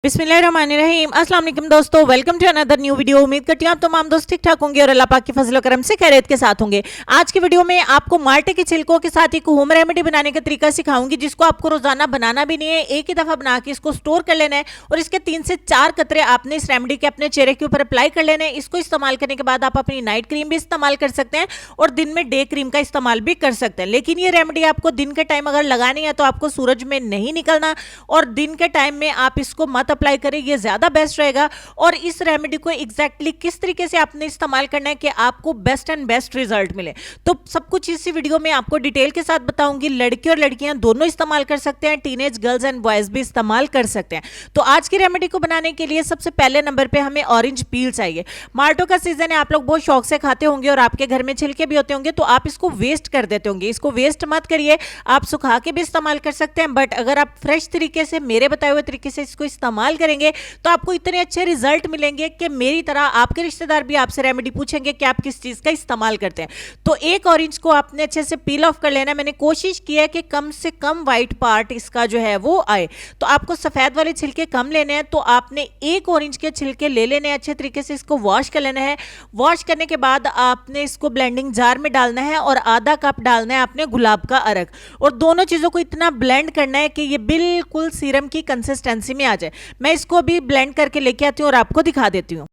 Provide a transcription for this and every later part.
बिस्मिल्लाहिर्रहमानिर्रहीम। अस्सलाम वालेकुम दोस्तों, welcome to another new video. उम्मीद करती हूँ आप तमाम दोस्त ठीक ठाक होंगे और अल्लाह पाक की फजल करम से खैरियत के साथ होंगे। आज की वीडियो में आपको माल्टे के छिलकों के साथ एक होम रेमेडी बनाने का तरीका सिखाऊंगी, जिसको आपको रोजाना बनाना भी नहीं है, एक ही दफा बना के इसको स्टोर कर लेना है और इसके 3 से 4 कतरे आपने इस रेमेडी के अपने चेहरे के ऊपर अप्लाई कर लेने हैं। इसको इस्तेमाल करने के बाद आप अपनी नाइट क्रीम भी इस्तेमाल कर सकते हैं और दिन में डे क्रीम का इस्तेमाल भी कर सकते हैं। लेकिन ये रेमेडी आपको दिन के टाइम अगर लगानी है तो आपको सूरज में नहीं निकलना और दिन के टाइम में आप इसको मत अप्लाई करें, ये ज्यादा बेस्ट रहेगा। और इस रेमेडी को एग्जैक्टली किस तरीके से आपने इस्तेमाल करना है कि आपको बेस्ट एंड बेस्ट रिजल्ट मिले, तो सब कुछ इसी वीडियो में आपको डिटेल के साथ बताऊंगी। लड़के और लड़कियां दोनों इस्तेमाल कर सकते हैं, टीनेज गर्ल्स एंड बॉयज भी इस्तेमाल कर सकते हैं। तो आज की रेमेडी को बनाने के लिए सबसे पहले नंबर पे हमें ऑरेंज पील चाहिए। माल्टो का सीजन है, आप लोग बहुत शौक से खाते होंगे और आपके घर में छिलके भी होते होंगे, तो आप इसको वेस्ट कर देते होंगे। इसको वेस्ट मत करिए, आप सुखा के भी इस्तेमाल कर सकते हैं, बट अगर आप फ्रेश तरीके से मेरे बताए हुए तरीके से इसको इस्तेमाल करेंगे तो आपको इतने अच्छे रिजल्ट मिलेंगे कि मेरी तरह आपके रिश्तेदार भी आपसे रेमेडी पूछेंगे कि आप किस चीज का इस्तेमाल करते हैं। तो एक ऑरेंज को आपने अच्छे से पील ऑफ कर लेना है। मैंने कोशिश की है कि कम से कम व्हाइट पार्ट इसका जो है वो आए, तो आपको सफेद वाले छिलके कम लेने हैं। तो आपने एक ऑरेंज के छिलके ले लेने हैं, अच्छे तरीके से इसको वॉश कर लेना है। वॉश करने के बाद आपने इसको ब्लेंडिंग जार में डालना है और आधा कप डालना है आपने गुलाब का अर्क, और दोनों चीजों को इतना ब्लेंड करना है कि ये बिल्कुल सीरम की कंसिस्टेंसी में आ जाए। मैं इसको अभी ब्लेंड करके लेके आती हूँ और आपको दिखा देती हूँ।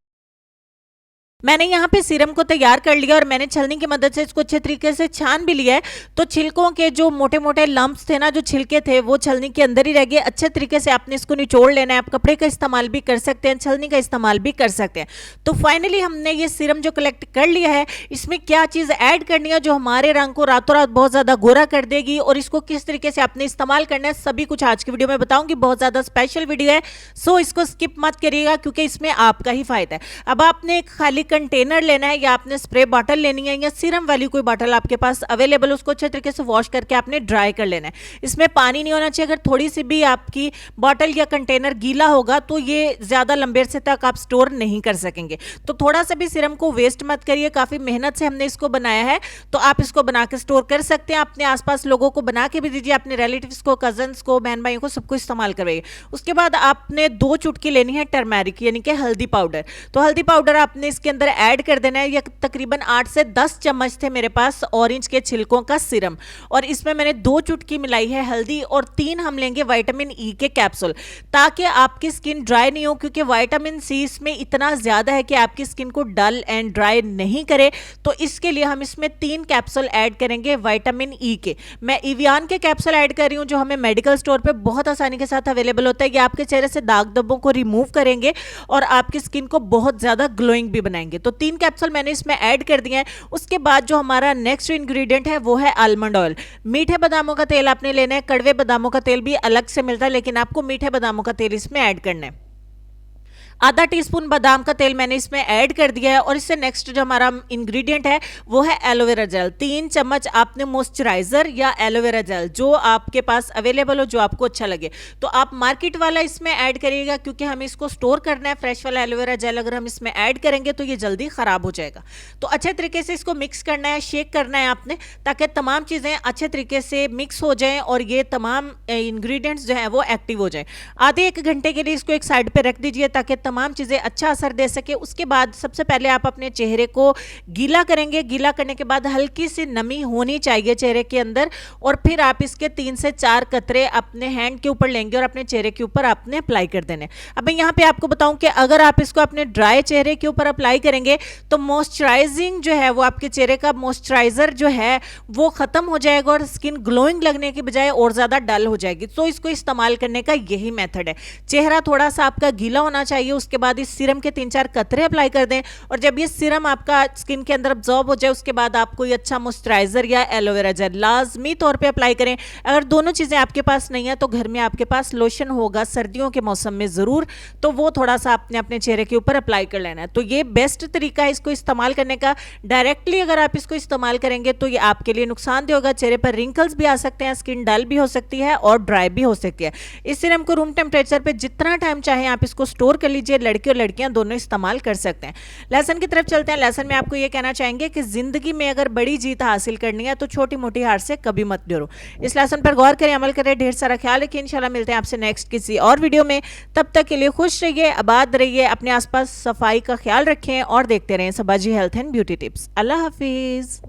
मैंने यहाँ पे सीरम को तैयार कर लिया और मैंने छलनी की मदद से इसको अच्छे तरीके से छान भी लिया है। तो छिलकों के जो मोटे मोटे लम्प्स थे ना, जो छिलके थे, वो छलनी के अंदर ही रह गए। अच्छे तरीके से आपने इसको निचोड़ लेना है। आप कपड़े का इस्तेमाल भी कर सकते हैं, छलनी का इस्तेमाल भी कर सकते हैं। तो फाइनली हमने ये सीरम जो कलेक्ट कर लिया है, इसमें क्या चीज़ ऐड करनी है जो हमारे रंग को रातों रात बहुत ज़्यादा गोरा कर देगी और इसको किस तरीके से आपने इस्तेमाल करना है, सभी कुछ आज की वीडियो में बताऊंगी। बहुत ज़्यादा स्पेशल वीडियो है, सो इसको स्किप मत करिएगा क्योंकि इसमें आपका ही फायदा है। अब आपने एक खाली कंटेनर लेना है या आपने स्प्रे बॉटल लेनी है या सीरम वाली कोई बॉटल आपके पास अवेलेबल, उसको अच्छे तरीके से वॉश करके आपने ड्राई कर लेना है। इसमें पानी नहीं होना चाहिए। अगर थोड़ी सी भी आपकी बॉटल या कंटेनर गीला होगा तो ये ज्यादा लंबे अरसे तक आप स्टोर नहीं कर सकेंगे। तो थोड़ा सा भी सीरम को वेस्ट मत करिए, काफी मेहनत से हमने इसको बनाया है, तो आप इसको बना के स्टोर कर सकते हैं। अपने आसपास लोगों को बना के भी दीजिए, अपने रिलेटिव्स को, कजन्स को, बहन भाइयों को, सबको इस्तेमाल करवाइए। उसके बाद आपने 2 चुटकी लेनी है टर्मेरिक यानी कि हल्दी पाउडर। तो हल्दी पाउडर आपने इसके अंदर ऐड कर देना है। यह तकरीबन 8 से 10 चम्मच थे मेरे पास ऑरेंज के छिलकों का सीरम, और इसमें मैंने 2 चुटकी मिलाई है हल्दी और 3 हम लेंगे विटामिन ई के कैप्सूल, ताकि आपकी स्किन ड्राई नहीं हो, क्योंकि विटामिन सी इसमें इतना ज्यादा है कि आपकी स्किन को डल एंड ड्राई नहीं करे। तो इसके लिए हम इसमें 3 कैप्सूल ऐड करेंगे विटामिन ई के। मैं इवियान के कैप्सूल ऐड कर रही हूं, जो हमें मेडिकल स्टोर पे बहुत आसानी के साथ अवेलेबल होता है। ये आपके चेहरे से दाग धब्बों को रिमूव करेंगे और आपकी स्किन को बहुत ज्यादा ग्लोइंग भी बनाएंगे। तो 3 कैप्सूल मैंने इसमें ऐड कर दिया है। उसके बाद जो हमारा नेक्स्ट इंग्रेडिएंट है वो है आलमंड ऑयल। मीठे बादामों का तेल आपने लेना है, कड़वे बादामों का तेल भी अलग से मिलता है, लेकिन आपको मीठे बादामों का तेल इसमें ऐड करना है। आधा टीस्पून बादाम का तेल मैंने इसमें ऐड कर दिया है। और इससे नेक्स्ट जो हमारा इंग्रेडिएंट है वो है एलोवेरा जेल। 3 चम्मच आपने मॉइस्चराइजर या एलोवेरा जेल जो आपके पास अवेलेबल हो, जो आपको अच्छा लगे। तो आप मार्केट वाला इसमें ऐड करिएगा, क्योंकि हमें इसको स्टोर करना है। फ्रेश वाला एलोवेरा जेल अगर हम इसमें ऐड करेंगे तो ये जल्दी खराब हो जाएगा। तो अच्छे तरीके से इसको मिक्स करना है, शेक करना है आपने, ताकि तमाम चीज़ें अच्छे तरीके से मिक्स हो जाएं और ये तमाम इंग्रेडिएंट्स जो है वो एक्टिव हो जाएं। आधे 1 घंटे के लिए इसको एक साइड पे रख दीजिए ताकि तमाम चीज़ें अच्छा असर दे सके। उसके बाद सबसे पहले आप अपने चेहरे को गीला करेंगे। गीला करने के बाद हल्की सी नमी होनी चाहिए चेहरे के अंदर, और फिर आप इसके 3 से 4 कतरे अपने हैंड के ऊपर लेंगे और अपने चेहरे के ऊपर आपने अप्लाई कर देने। अब मैं यहाँ पे आपको बताऊं कि अगर आप इसको अपने ड्राई चेहरे के ऊपर अप्लाई करेंगे तो मॉइस्चराइजिंग जो है वो आपके चेहरे का मॉइस्चराइजर जो है वो खत्म हो जाएगा और स्किन ग्लोइंग लगने की बजाय और ज्यादा डल हो जाएगी। तो इसको इस्तेमाल करने का यही मेथड है। चेहरा थोड़ा सा आपका गीला होना चाहिए, उसके बाद इस सीरम के 3-4 कतरे अप्लाई कर दें, और जब ये सीरम आपका स्किन के अंदर अब्जॉर्ब हो जाए उसके बाद आप कोई अच्छा मॉइस्चराइजर या एलोवेरा जेल लाजमी तौर पे अप्लाई करें। अगर दोनों चीजें आपके पास नहीं है तो घर में आपके पास लोशन होगा, सर्दियों के मौसम में जरूर, तो वो थोड़ा सा आपने अपने चेहरे के ऊपर अप्लाई कर लेना है। तो ये बेस्ट तरीका है इसको इस्तेमाल करने का। डायरेक्टली अगर आप इसको इस्तेमाल करेंगे तो ये आपके लिए नुकसानदेह होगा। चेहरे पर रिंकल्स भी आ सकते हैं, स्किन डल भी हो सकती है और ड्राई भी हो सकती है। इस सीरम को रूम टेम्परेचर पे जितना टाइम चाहे आप इसको स्टोर कर लीजिए। लीजिए, लड़के और लड़कियां दोनों इस्तेमाल कर सकते हैं। लेसन की तरफ चलते हैं। लेसन में आपको ये कहना चाहेंगे कि जिंदगी में अगर बड़ी जीत हासिल करनी है तो छोटी मोटी हार से कभी मत डरो। इस लेसन पर गौर करें, अमल करें, ढेर सारा ख्याल रखिए। इंशाल्लाह मिलते हैं आपसे नेक्स्ट किसी और वीडियो में। तब तक के लिए खुश रहिए, आबाद रहिए, अपने आसपास सफाई का ख्याल रखें और देखते रहें Sabaji health and beauty tips. अल्लाह हाफिज।